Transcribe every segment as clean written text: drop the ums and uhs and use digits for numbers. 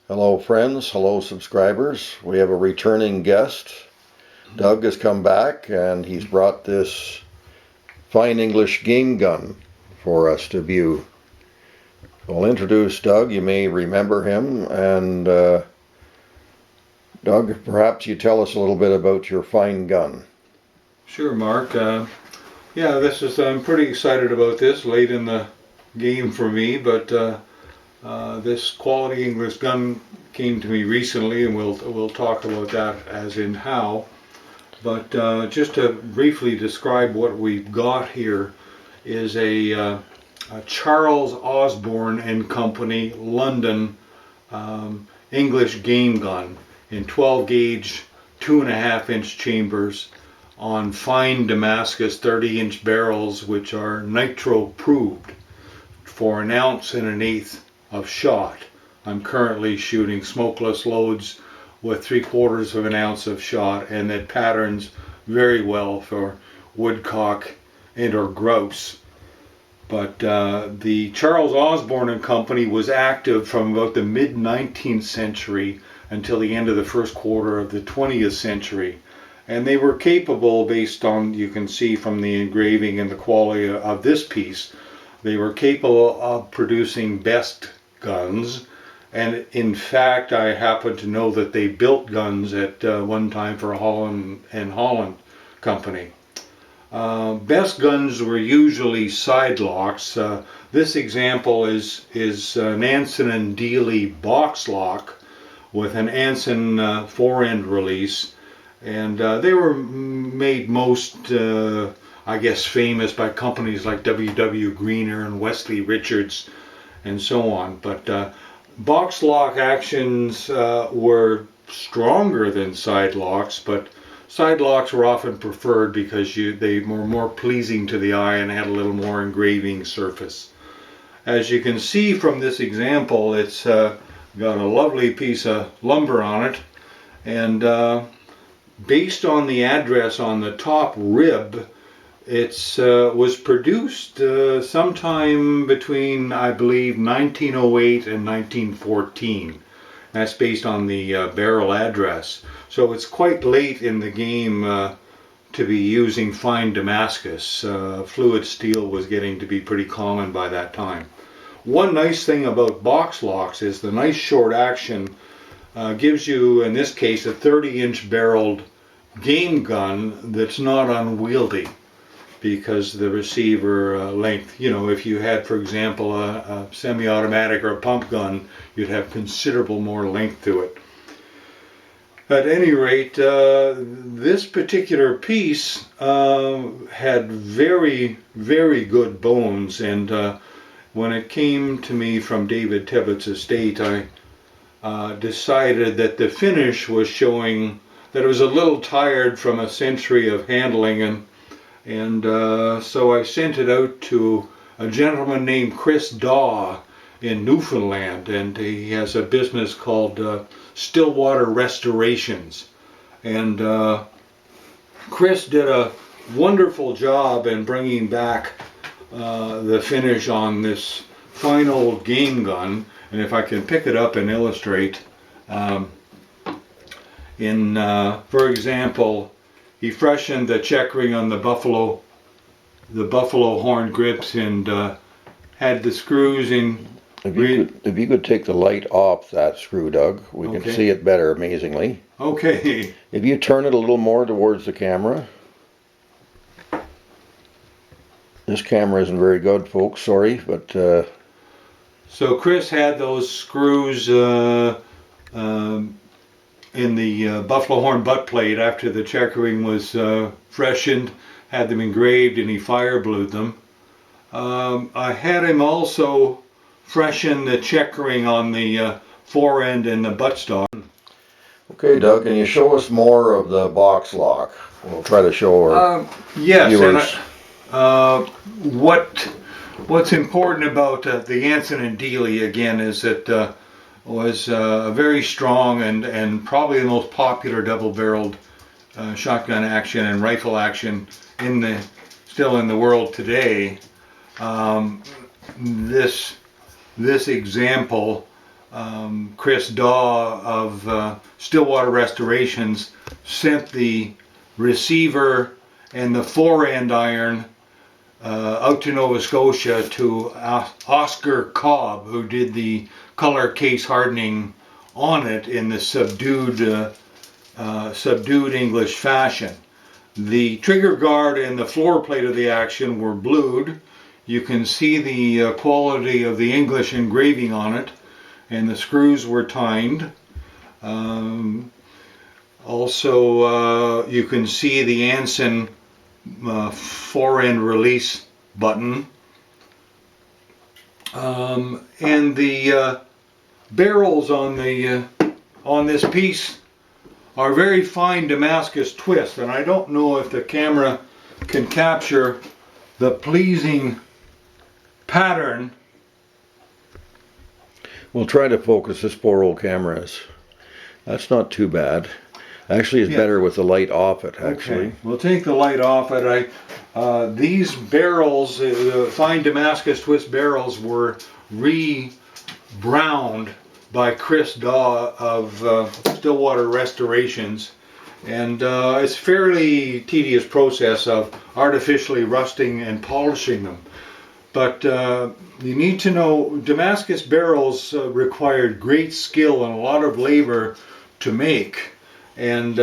Hello friends, hello subscribers. We have a returning guest. Doug has come back and he's brought this fine English game gun for us to view. I'll introduce Doug. You may remember him. And Doug, perhaps you tell us a little bit about your fine gun. Sure, Mark. I'm pretty excited about this. Late in the game for me, but this quality English gun came to me recently, and we'll talk about that as in how. But just to briefly describe what we've got here is a Charles Osborne and Company London English game gun in 12 gauge 2.5-inch chambers on fine Damascus 30-inch barrels, which are nitro proved for 1 1/8 ounce of shot. I'm currently shooting smokeless loads with 3/4 ounce of shot, and that patterns very well for woodcock and or grouse. But the Charles Osborne and Company was active from about the mid-19th century until the end of the first quarter of the 20th century. And they were capable, based on, you can see from the engraving and the quality of this piece, they were capable of producing best guns. And in fact, I happen to know that they built guns at one time for Holland and Holland Company. Best guns were usually side locks. This example is an Anson and Deeley box lock with an Anson fore-end release. And they were made most, I guess, famous by companies like W.W. Greener and Wesley Richards and so on. But box lock actions were stronger than side locks, but side locks were often preferred because they were more pleasing to the eye and had a little more engraving surface. As you can see from this example, it's got a lovely piece of lumber on it, and based on the address on the top rib, it was produced sometime between, I believe, 1908 and 1914. That's based on the barrel address. So it's quite late in the game to be using fine Damascus. Fluid steel was getting to be pretty common by that time. One nice thing about box locks is the nice short action gives you, in this case, a 30-inch barreled game gun that's not unwieldy because the receiver length, if you had, for example, a semi-automatic or a pump gun, you'd have considerable more length to it. At any rate, this particular piece had very, very good bones, and when it came to me from David Tebbutt's estate, I decided that the finish was showing that it was a little tired from a century of handling, and so I sent it out to a gentleman named Chris Daw in Newfoundland, and he has a business called Stillwater Restorations. And Chris did a wonderful job in bringing back the finish on this fine old game gun. And if I can pick it up and illustrate, for example, he freshened the checkering on the buffalo horn grips, and had the screws in. If you could take the light off that screw, Doug, we can see it better, amazingly. Okay. If you turn it a little more towards the camera. This camera isn't very good, folks, sorry, but so Chris had those screws in the buffalo horn butt plate after the checkering was freshened, had them engraved, and he fire blued them. I had him also freshen the checkering on the fore end and the buttstock. Okay, Doug, can you show us more of the box lock? We'll try to show our viewers. What's important about the Anson and Deeley, again, is that was a very strong and probably the most popular double-barreled shotgun action and rifle action still in the world today. This example Chris Daw of Stillwater Restorations sent the receiver and the forend iron out to Nova Scotia to Oscar Cobb, who did the color case hardening on it in the subdued English fashion. The trigger guard and the floor plate of the action were blued. You can see the quality of the English engraving on it, and the screws were tined. Also, you can see the Anson forend release button, and the barrels on this piece are very fine Damascus twist, and I don't know if the camera can capture the pleasing pattern. We'll try to focus. This poor old camera is. That's not too bad. Actually, it's better with the light off it, actually. Okay. We'll take the light off it. These barrels, the fine Damascus twist barrels, were re-browned by Chris Daw of Stillwater Restorations. And it's a fairly tedious process of artificially rusting and polishing them. But you need to know Damascus barrels required great skill and a lot of labor to make. And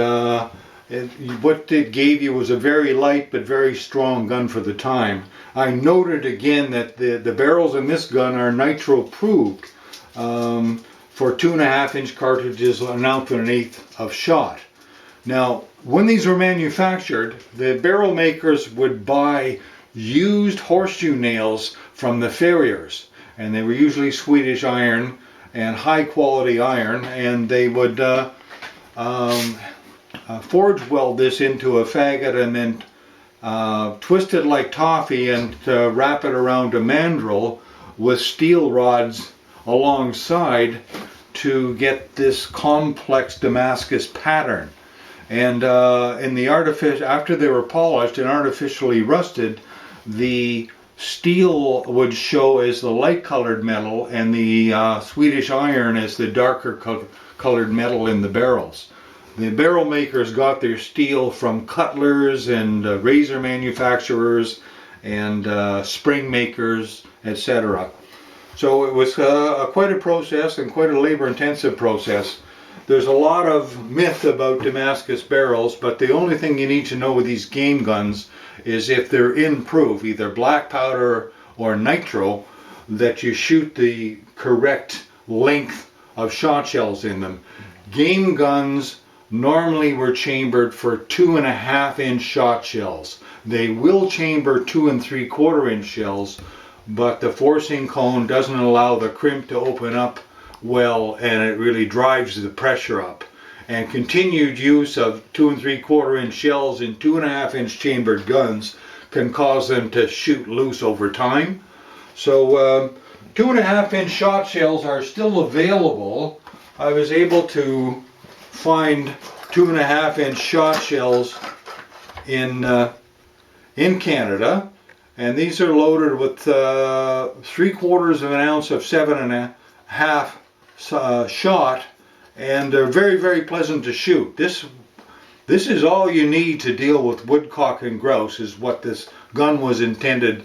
what it gave you was a very light but very strong gun for the time. I noted again that the barrels in this gun are nitro-proofed for 2.5-inch cartridges, an ounce and an eighth of shot. Now, when these were manufactured, the barrel makers would buy used horseshoe nails from the farriers, and they were usually Swedish iron and high quality iron, and they would forge weld this into a faggot and then twist it like toffee and wrap it around a mandrel with steel rods alongside to get this complex Damascus pattern. And after they were polished and artificially rusted, the steel would show as the light colored metal and the Swedish iron as the darker colored metal in the barrels. The barrel makers got their steel from cutlers and razor manufacturers and spring makers, etc. So it was quite a process and quite a labor-intensive process. There's a lot of myth about Damascus barrels, but the only thing you need to know with these game guns is if they're in proof, either black powder or nitro, that you shoot the correct length of shot shells in them. Game guns normally were chambered for 2.5-inch shot shells. They will chamber 2 3/4-inch shells, but the forcing cone doesn't allow the crimp to open up well, and it really drives the pressure up. And continued use of 2 3/4-inch shells in 2.5-inch chambered guns can cause them to shoot loose over time. So 2.5-inch shot shells are still available. I was able to find 2.5-inch shot shells in Canada, and these are loaded with 3/4 of an ounce of 7.5 shot, and they're very, very pleasant to shoot. This is all you need to deal with woodcock and grouse, is what this gun was intended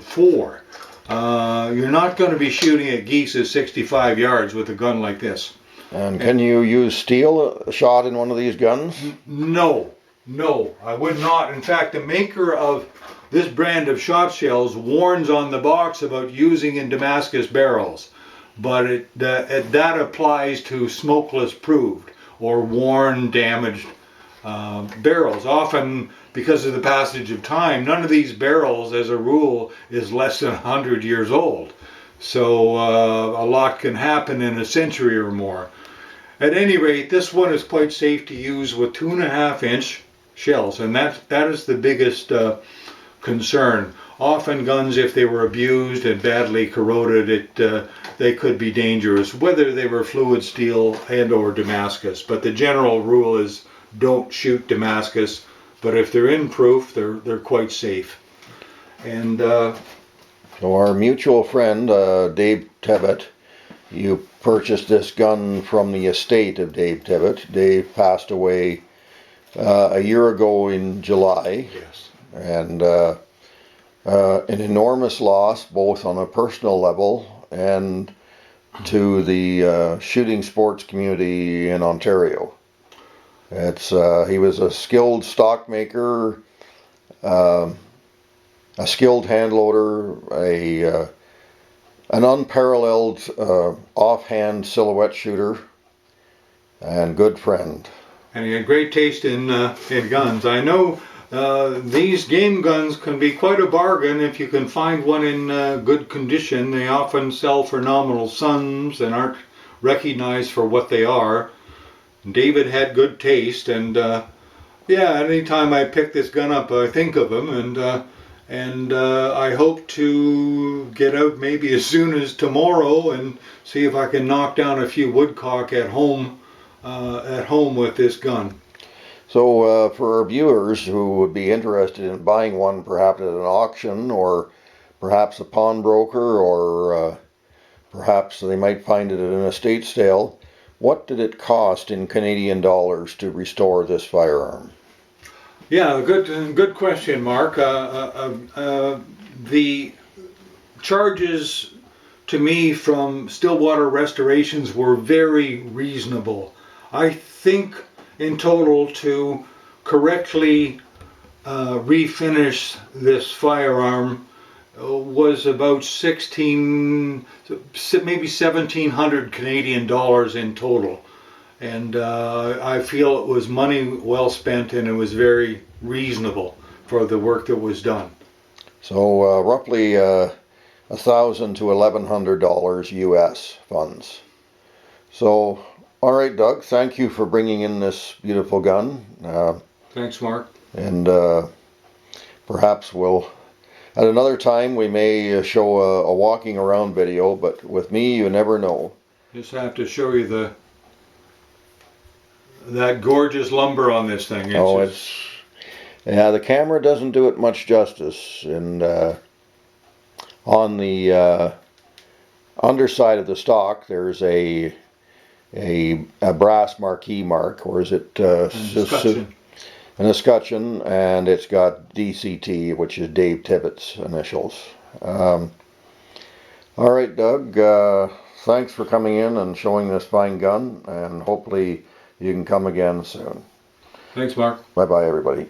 for. You're not going to be shooting at geese at 65 yards with a gun like this. And can you use steel shot in one of these guns? No, I would not. In fact, the maker of this brand of shot shells warns on the box about using in Damascus barrels, but that applies to smokeless proved or worn, damaged barrels. Often, because of the passage of time, none of these barrels, as a rule, is less than 100 years old. So a lot can happen in a century or more. At any rate, this one is quite safe to use with 2.5-inch shells, and that is the biggest concern. Often guns, if they were abused and badly corroded, they could be dangerous, whether they were fluid steel and or Damascus. But the general rule is don't shoot Damascus, but if they're in proof, they're quite safe. And so our mutual friend, Dave Tebbutt, You purchased this gun from the estate of Dave Tebbutt. Dave passed away a year ago in July. Yes. And an enormous loss, both on a personal level and to the shooting sports community in Ontario. He was a skilled stock maker, a skilled hand loader, an unparalleled offhand silhouette shooter, and good friend. And he had great taste in guns. I know these game guns can be quite a bargain if you can find one in good condition. They often sell for nominal sums and aren't recognized for what they are. David had good taste, and yeah, anytime I pick this gun up, I think of him, and I hope to get out maybe as soon as tomorrow and see if I can knock down a few woodcock at home with this gun. So for our viewers who would be interested in buying one, perhaps at an auction or perhaps a pawnbroker, or perhaps they might find it at an estate sale, what did it cost in Canadian dollars to restore this firearm? Yeah, good question, Mark. The charges to me from Stillwater Restorations were very reasonable. I think in total to correctly refinish this firearm was about maybe 1,700 Canadian dollars in total, and I feel it was money well spent, and it was very reasonable for the work that was done. So roughly $1,000 to $1,100 US funds. So, all right, Doug, thank you for bringing in this beautiful gun. Thanks, Mark. And perhaps at another time we may show a walking around video, but with me you never know. Just have to show you that gorgeous lumber on this thing. Yeah, the camera doesn't do it much justice. And on the underside of the stock there's a brass marquee mark, or is it an escutcheon, and it's got DCT, which is Dave Tebbutt's initials. All right, Doug, thanks for coming in and showing this fine gun, and hopefully you can come again soon. Thanks, Mark. Bye-bye, everybody.